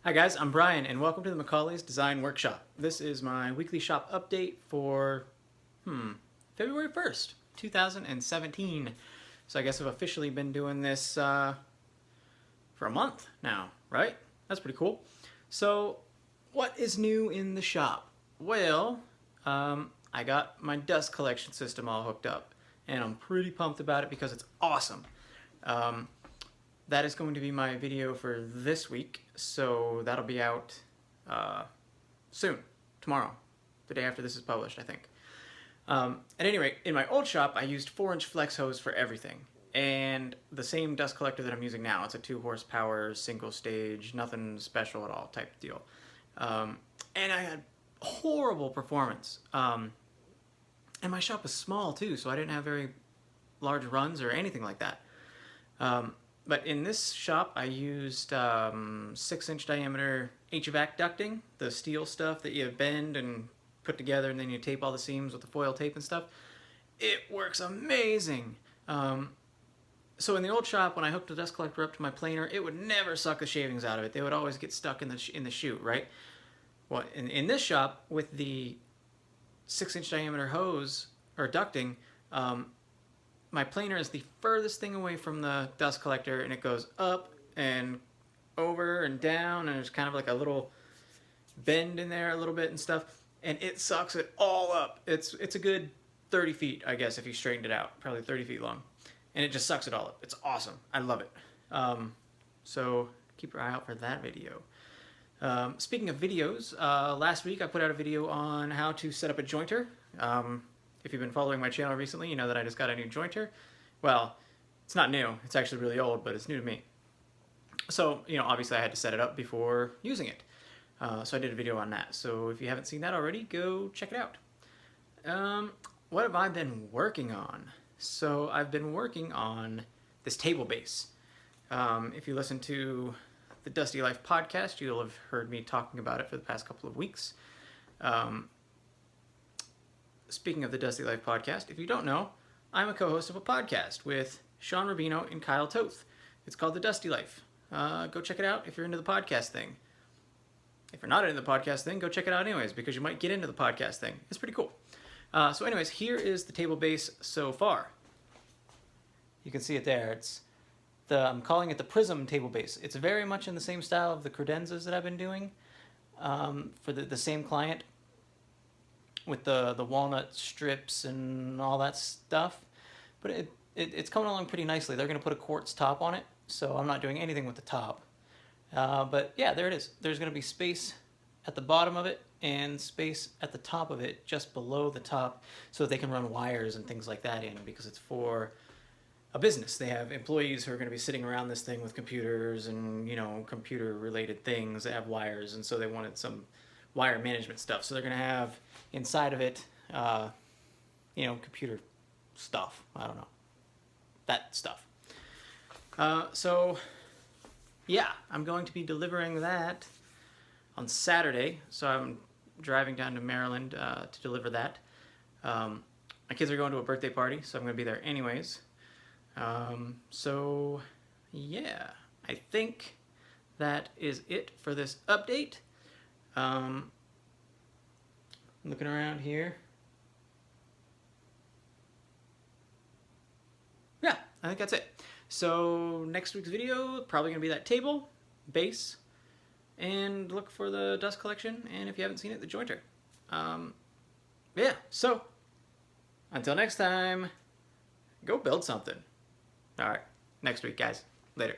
Hi guys, I'm Brian and welcome to the Macaulay's Design Workshop. This is my weekly shop update for February 1st, 2017. So I guess I've officially been doing this for a month now, right? That's pretty cool. So what is new in the shop? Well, I got my dust collection system all hooked up and I'm pretty pumped about it because it's awesome. That is going to be my video for this week, so that'll be out soon, tomorrow, the day after this is published, I think. At any rate, in my old shop, I used 4-inch flex hose for everything, and the same dust collector that I'm using now. It's a 2 horsepower, single stage, nothing special at all type of deal. And I had horrible performance. And my shop was small too, so I didn't have very large runs or anything like that. But in this shop, I used 6-inch diameter HVAC ducting, the steel stuff that you bend and put together and then you tape all the seams with the foil tape and stuff. It works amazing. So in the old shop, when I hooked the dust collector up to my planer, it would never suck the shavings out of it. They would always get stuck in the chute, right? Well, in this shop, with the 6-inch diameter hose, or ducting, my planer is the furthest thing away from the dust collector, and it goes up and over and down, and there's kind of like a little bend in there a little bit and stuff, and it sucks it all up. It's a good 30 feet, I guess, if you straightened it out, probably 30 feet long, and it just sucks it all up. It's awesome. I love it. So keep your eye out for that video. Speaking of videos, last week I put out a video on how to set up a jointer. If you've been following my channel recently, you know that I just got a new jointer. Well, it's not new. It's actually really old, but it's new to me. So, obviously I had to set it up before using it. So I did a video on that. So if you haven't seen that already, go check it out. What have I been working on? So I've been working on this table base. If you listen to the Dusty Life podcast, you'll have heard me talking about it for the past couple of weeks. Speaking of the Dusty Life podcast, if you don't know, I'm a co-host of a podcast with Sean Rubino and Kyle Toth. It's called The Dusty Life. Go check it out if you're into the podcast thing. If you're not into the podcast thing, go check it out anyways, because you might get into the podcast thing. It's pretty cool. So anyways, here is the table base so far. You can see it there. I'm calling it the Prism table base. It's very much in the same style of the credenzas that I've been doing for the same client, with the walnut strips and all that stuff. But it's coming along pretty nicely. They're going to put a quartz top on it, so I'm not doing anything with the top. But yeah, there it is. There's going to be space at the bottom of it and space at the top of it, just below the top, so that they can run wires and things like that in, because it's for a business. They have employees who are going to be sitting around this thing with computers and, computer-related things that have wires, and so they wanted some wire management stuff. So they're going to have inside of it, computer stuff. I don't know. That stuff. So, yeah, I'm going to be delivering that on Saturday. So I'm driving down to Maryland to deliver that. My kids are going to a birthday party, so I'm going to be there anyways. So, yeah, I think that is it for this update. Looking around here. Yeah, I think that's it. So next week's video, probably going to be that table, base, and look for the dust collection, and if you haven't seen it, the jointer. Yeah, so until next time, go build something. All right, next week, guys. Later.